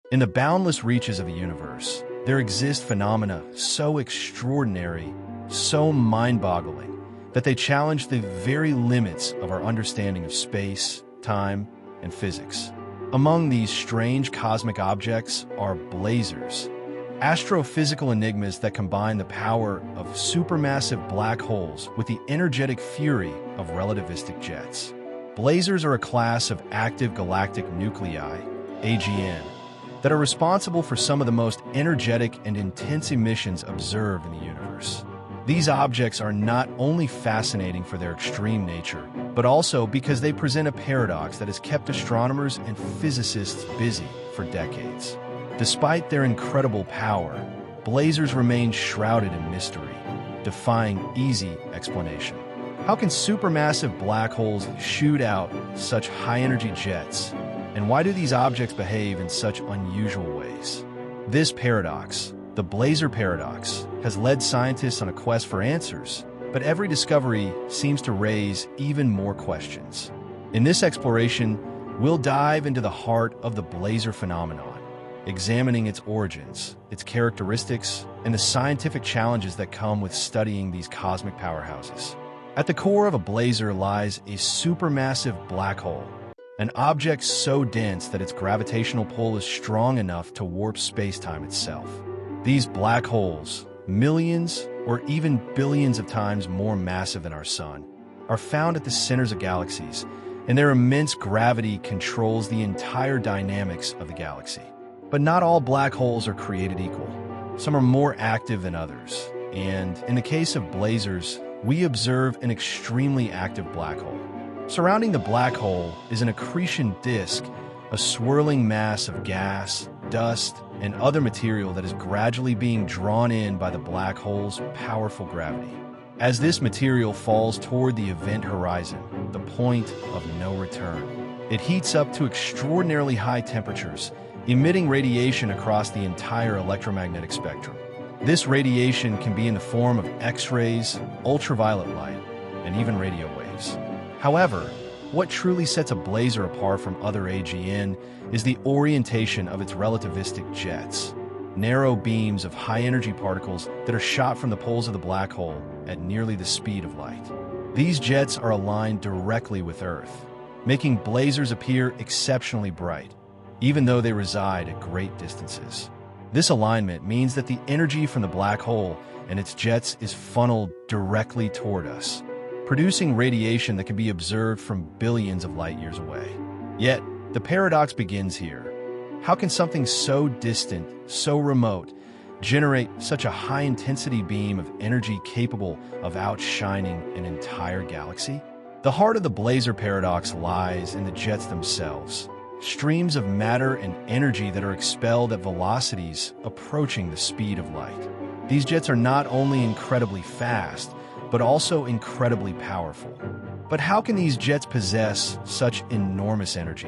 In the boundless reaches of the universe, there exist phenomena so extraordinary, so mind-boggling, that they challenge the very limits of our understanding of space, time, and physics. Among these strange cosmic objects are blazars, astrophysical enigmas that combine the power of supermassive black holes with the energetic fury of relativistic jets. Blazars are a class of active galactic nuclei, AGN, that are responsible for some of the most energetic and intense emissions observed in the universe. These objects are not only fascinating for their extreme nature, but also because they present a paradox that has kept astronomers and physicists busy for decades. Despite their incredible power, blazars remain shrouded in mystery, defying easy explanation. How can supermassive black holes shoot out such high-energy jets? And why do these objects behave in such unusual ways? This paradox, the Blazar paradox, has led scientists on a quest for answers, but every discovery seems to raise even more questions. In this exploration, we'll dive into the heart of the Blazar phenomenon, examining its origins, its characteristics, and the scientific challenges that come with studying these cosmic powerhouses. At the core of a blazar lies a supermassive black hole, an object so dense that its gravitational pull is strong enough to warp space-time itself. These black holes, millions or even billions of times more massive than our Sun, are found at the centers of galaxies, and their immense gravity controls the entire dynamics of the galaxy. But not all black holes are created equal. Some are more active than others, and in the case of blazars, we observe an extremely active black hole. Surrounding the black hole is an accretion disk, a swirling mass of gas, dust, and other material that is gradually being drawn in by the black hole's powerful gravity. As this material falls toward the event horizon, the point of no return, it heats up to extraordinarily high temperatures, emitting radiation across the entire electromagnetic spectrum. This radiation can be in the form of X-rays, ultraviolet light, and even radio waves. However, what truly sets a blazar apart from other AGN is the orientation of its relativistic jets, narrow beams of high-energy particles that are shot from the poles of the black hole at nearly the speed of light. These jets are aligned directly with Earth, making blazars appear exceptionally bright, even though they reside at great distances. This alignment means that the energy from the black hole and its jets is funneled directly toward us, producing radiation that can be observed from billions of light years away. Yet, the paradox begins here. How can something so distant, so remote, generate such a high-intensity beam of energy capable of outshining an entire galaxy? The heart of the blazar paradox lies in the jets themselves, streams of matter and energy that are expelled at velocities approaching the speed of light. These jets are not only incredibly fast, but also incredibly powerful. But how can these jets possess such enormous energy,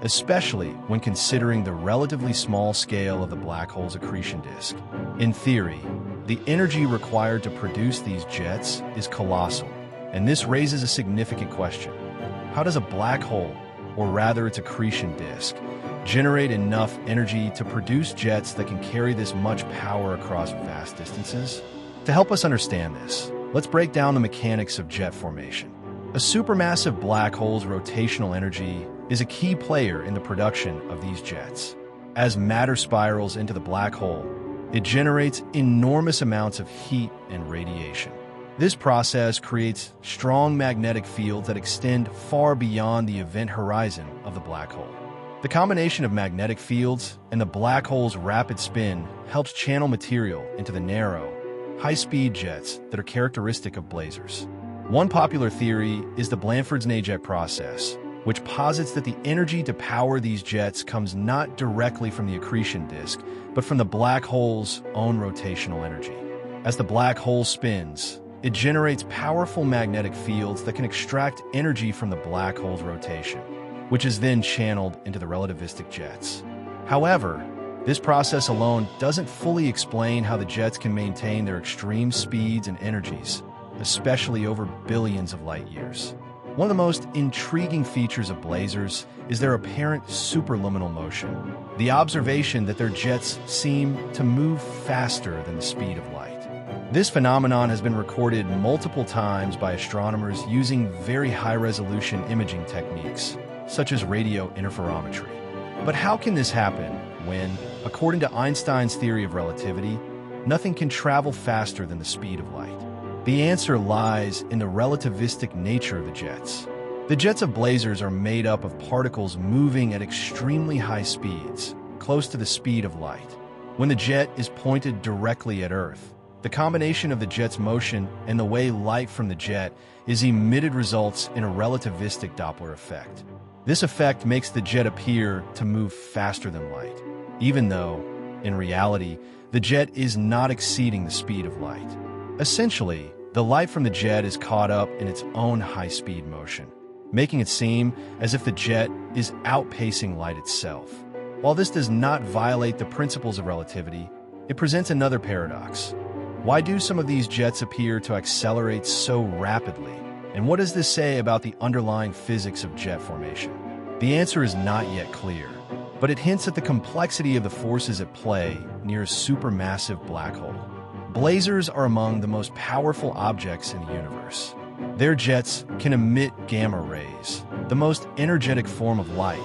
especially when considering the relatively small scale of the black hole's accretion disk? In theory, the energy required to produce these jets is colossal, and this raises a significant question. How does a black hole, or rather its accretion disk, generate enough energy to produce jets that can carry this much power across vast distances? To help us understand this, let's break down the mechanics of jet formation. A supermassive black hole's rotational energy is a key player in the production of these jets. As matter spirals into the black hole, it generates enormous amounts of heat and radiation. This process creates strong magnetic fields that extend far beyond the event horizon of the black hole. The combination of magnetic fields and the black hole's rapid spin helps channel material into the narrow, high-speed jets that are characteristic of blazars. One popular theory is the Blanford's-Najac process, which posits that the energy to power these jets comes not directly from the accretion disk, but from the black hole's own rotational energy. As the black hole spins, it generates powerful magnetic fields that can extract energy from the black hole's rotation, which is then channeled into the relativistic jets. However, this process alone doesn't fully explain how the jets can maintain their extreme speeds and energies, especially over billions of light years. One of the most intriguing features of blazars is their apparent superluminal motion. the observation that their jets seem to move faster than the speed of light. This phenomenon has been recorded multiple times by astronomers using very high-resolution imaging techniques, such as radio interferometry. But how can this happen when, according to Einstein's theory of relativity, nothing can travel faster than the speed of light? The answer lies in the relativistic nature of the jets. The jets of blazars are made up of particles moving at extremely high speeds, close to the speed of light. When the jet is pointed directly at Earth, the combination of the jet's motion and the way light from the jet is emitted results in a relativistic Doppler effect. This effect makes the jet appear to move faster than light, even though, in reality, the jet is not exceeding the speed of light. Essentially, the light from the jet is caught up in its own high-speed motion, making it seem as if the jet is outpacing light itself. While this does not violate the principles of relativity, it presents another paradox. Why do some of these jets appear to accelerate so rapidly? And what does this say about the underlying physics of jet formation? The answer is not yet clear, but it hints at the complexity of the forces at play near a supermassive black hole. Blazars are among the most powerful objects in the universe. Their jets can emit gamma rays, the most energetic form of light,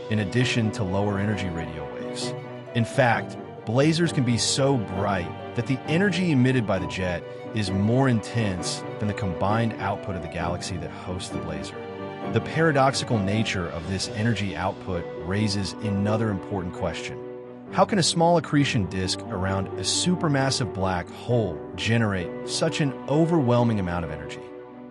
in addition to lower energy radio waves. In fact, blazars can be so bright that the energy emitted by the jet is more intense than the combined output of the galaxy that hosts the blazar. The paradoxical nature of this energy output raises another important question. How can a small accretion disk around a supermassive black hole generate such an overwhelming amount of energy?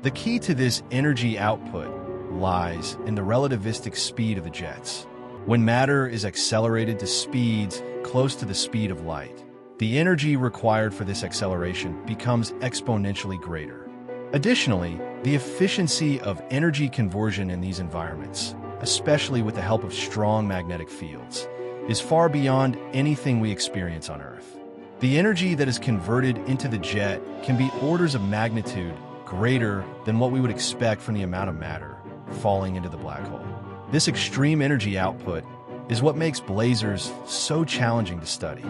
The key to this energy output lies in the relativistic speed of the jets. When matter is accelerated to speeds close to the speed of light, the energy required for this acceleration becomes exponentially greater. Additionally, the efficiency of energy conversion in these environments, especially with the help of strong magnetic fields, is far beyond anything we experience on Earth. The energy that is converted into the jet can be orders of magnitude greater than what we would expect from the amount of matter falling into the black hole. This extreme energy output is what makes blazars so challenging to study.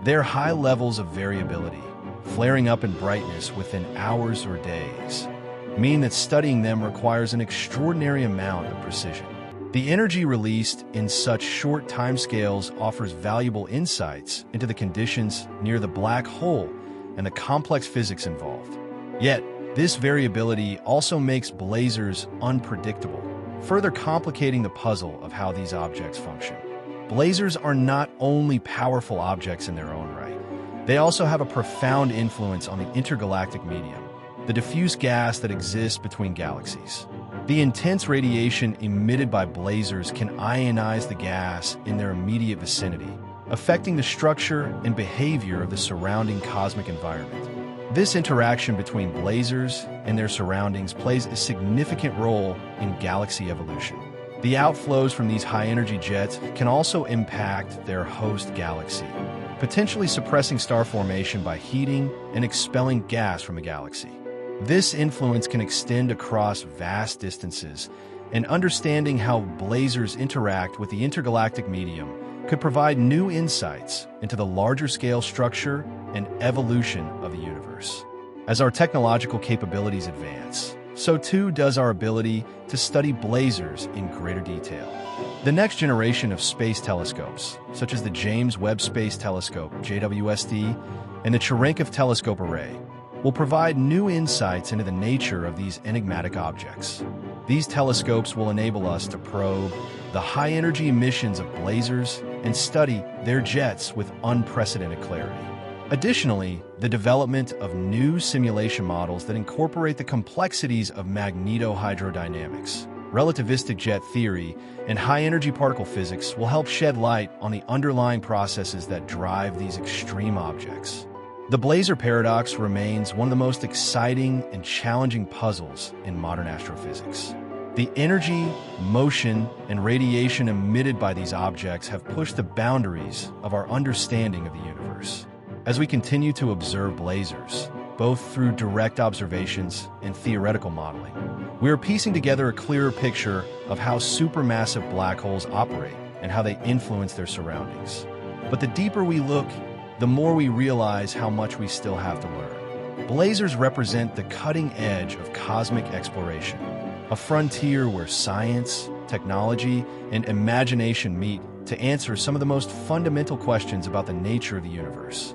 Their high levels of variability, flaring up in brightness within hours or days, mean that studying them requires an extraordinary amount of precision. The energy released in such short timescales offers valuable insights into the conditions near the black hole and the complex physics involved. Yet, this variability also makes blazars unpredictable, further complicating the puzzle of how these objects function. Blazars are not only powerful objects in their own right, they also have a profound influence on the intergalactic medium, the diffuse gas that exists between galaxies. The intense radiation emitted by blazars can ionize the gas in their immediate vicinity, affecting the structure and behavior of the surrounding cosmic environment. This interaction between blazars and their surroundings plays a significant role in galaxy evolution. The outflows from these high-energy jets can also impact their host galaxy, potentially suppressing star formation by heating and expelling gas from a galaxy. This influence can extend across vast distances, and understanding how blazars interact with the intergalactic medium could provide new insights into the larger-scale structure and evolution of the universe. As our technological capabilities advance, so too does our ability to study blazars in greater detail. The next generation of space telescopes, such as the James Webb Space Telescope, JWST, and the Cherenkov Telescope Array, will provide new insights into the nature of these enigmatic objects. These telescopes will enable us to probe the high-energy emissions of blazars and study their jets with unprecedented clarity. Additionally, the development of new simulation models that incorporate the complexities of magnetohydrodynamics, relativistic jet theory, and high-energy particle physics will help shed light on the underlying processes that drive these extreme objects. The blazar paradox remains one of the most exciting and challenging puzzles in modern astrophysics. The energy, motion, and radiation emitted by these objects have pushed the boundaries of our understanding of the universe. As we continue to observe blazars, both through direct observations and theoretical modeling, we are piecing together a clearer picture of how supermassive black holes operate and how they influence their surroundings. But the deeper we look, the more we realize how much we still have to learn. Blazars represent the cutting edge of cosmic exploration, a frontier where science, technology, and imagination meet to answer some of the most fundamental questions about the nature of the universe.